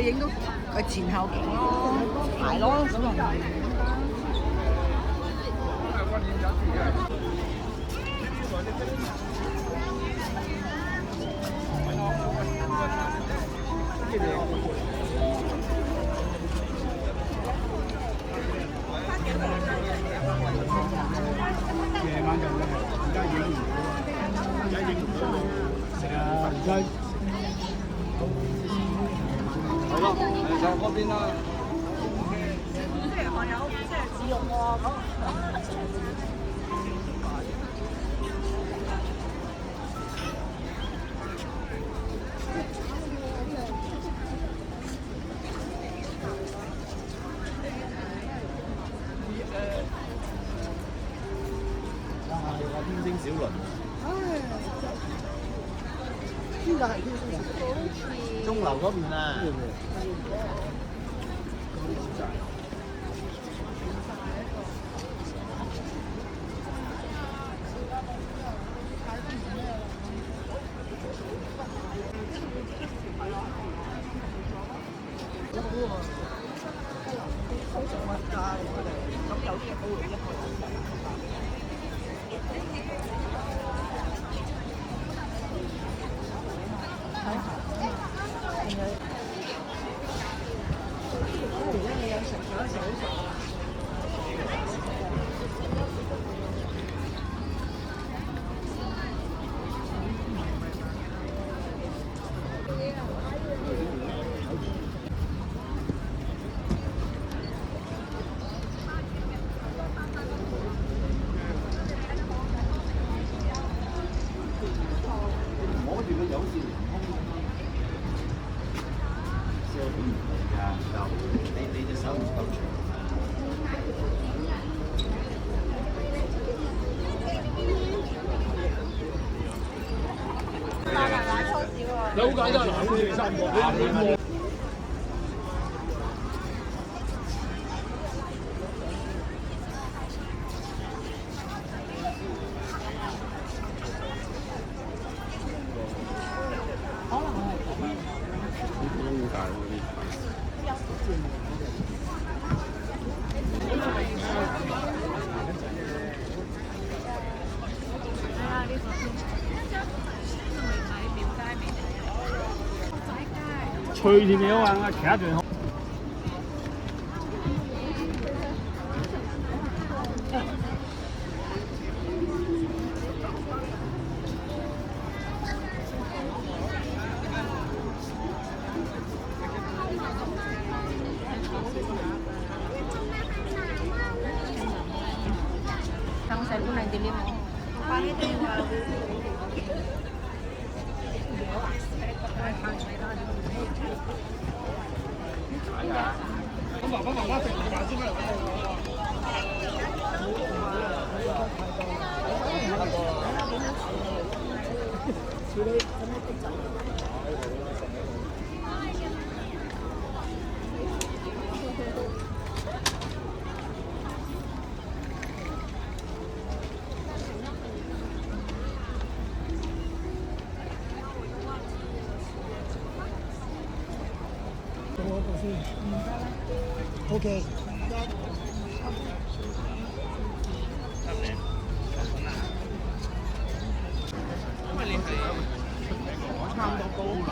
影到個前後景咯，排咯咁啊。夜晚就會係而家影唔到，而家影唔到。係啊，而家係咯，就嗰邊啦。即係我有即係自用喎咁。天星小輪，邊個係天星小輪？鐘樓嗰邊啊！咁有啲嘢都會一個。有好簡單，嗱，三個。脆甜嘢啊嘛，其他仲好。Kang saya pun nanti dia mau. Pangit yung咁爸爸媽媽食唔飯先咩？OK。因為你係差唔多高啦。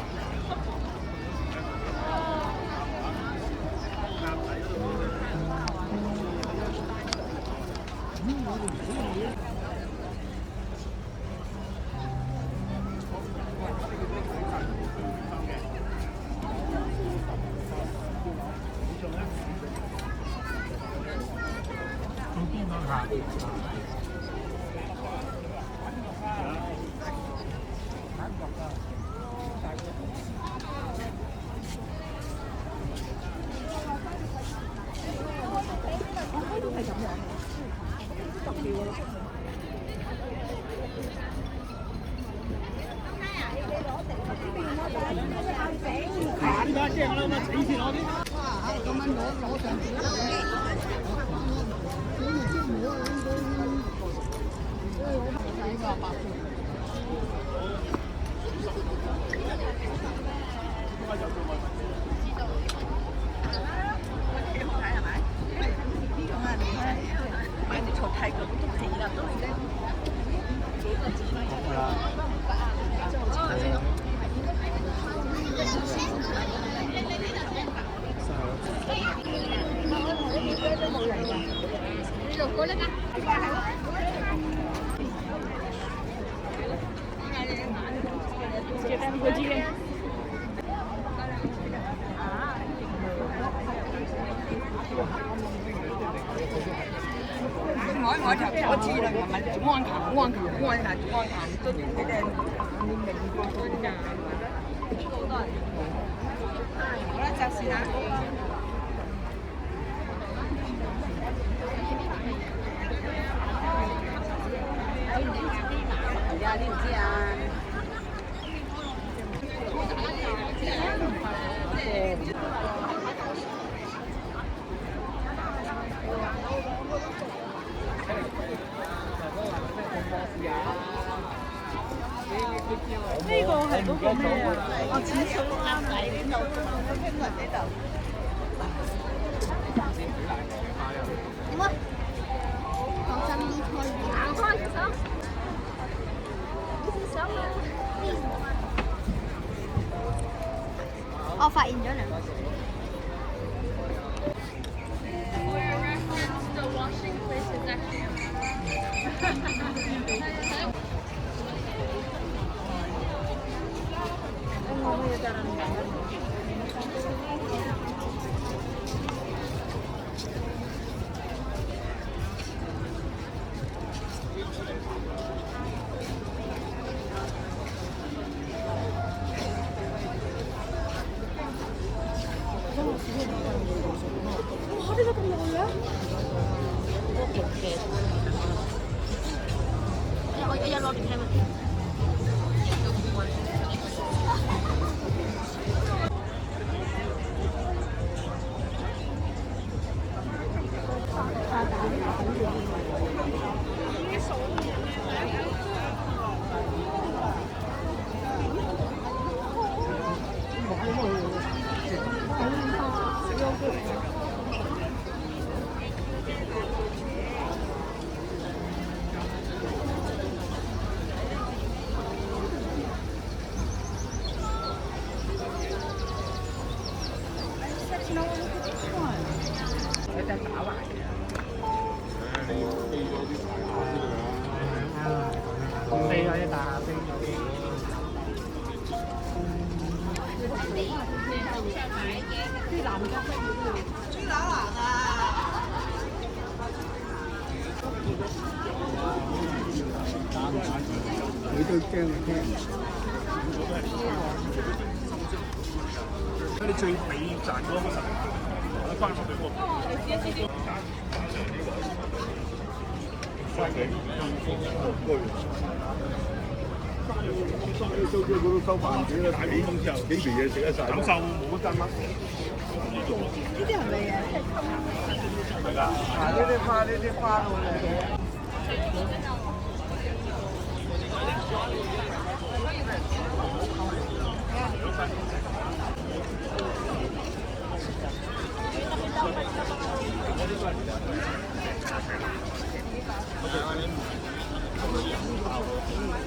揀㗎，即係我諗乜錢先攞啲。哇！係咁樣攞上嚟啦。我就我知啦，唔係中安球，中安球，中安球，中安球，都你哋明白嗰啲㗎。好多人。好啦，就試啦。你唔知啊？呢個係嗰個咩啊？哦，淺水灣仔呢度，天雲呢度。點啊？講真啲開行開隻手，隻手啊！我發現咗兩個。你都驚啊驚！你最尾賺嗰個10年，我關注佢收飯錢啦，大幾公之後幾條嘢食得晒。感受冇得跟啦。呢啲係咪啊？係㗎。啊！呢啲花好靚。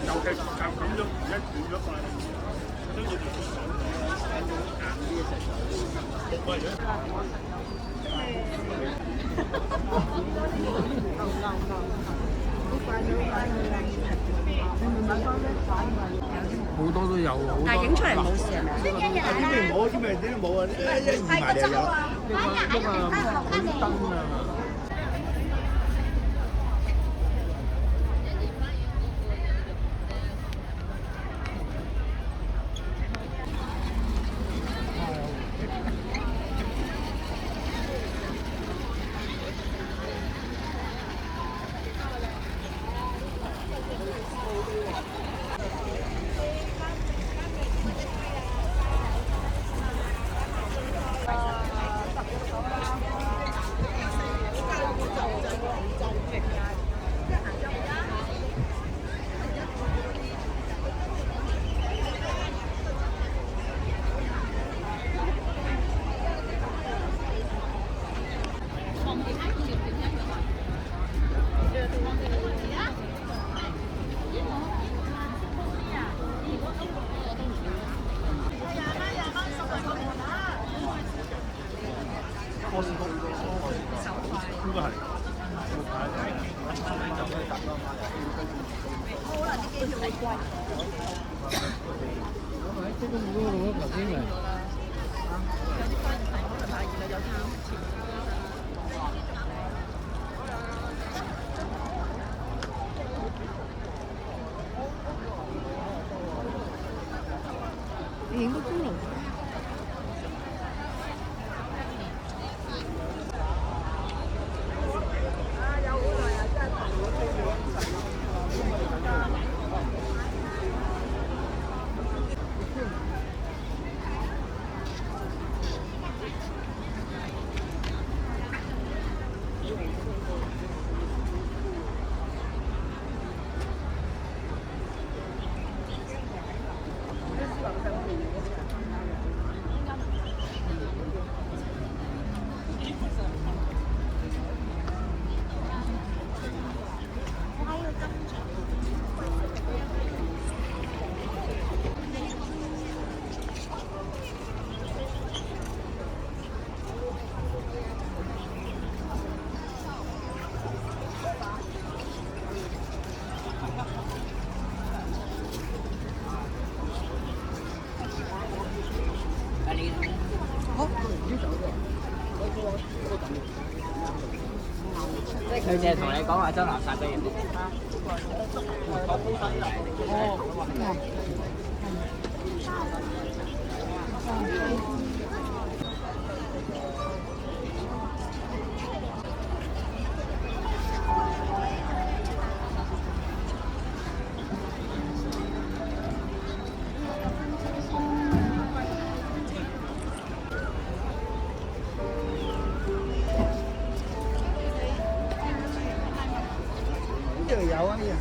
尤其就咁樣而家斷咗塊，跟住好多都有，但係影出嚟冇事係咪啊？呢邊冇，呢邊啲冇啊，一埋就有。燈啊！影個骷髏。佢淨係同你講話周垃圾嘅嘢。呢度有啊，呢度。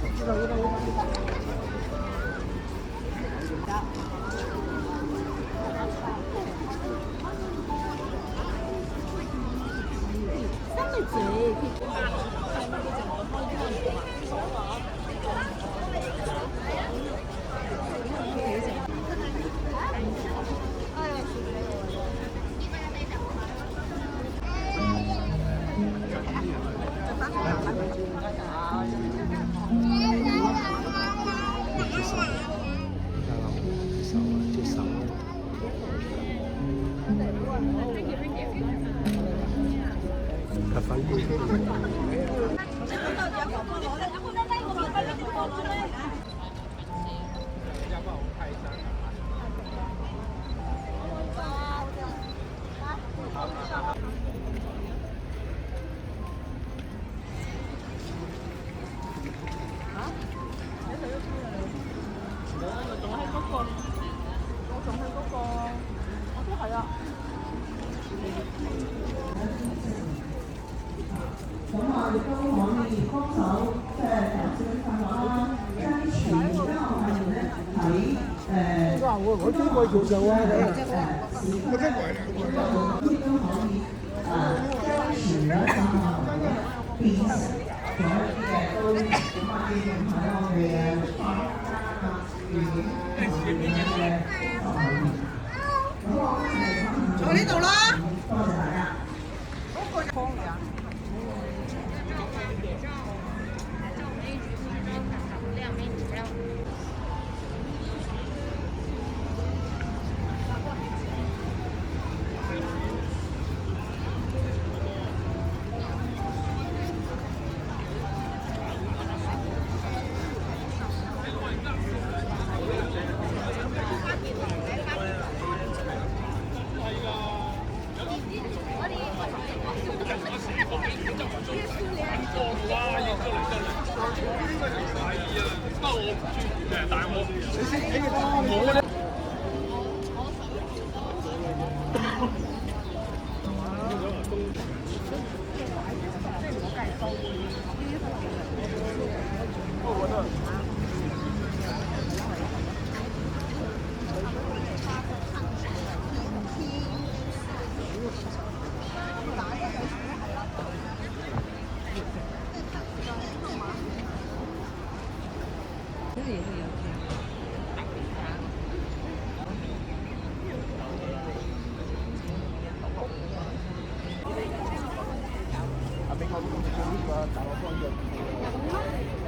我經過做就啊，我真係坐呢度啦。俾我呢個大陸方嘅。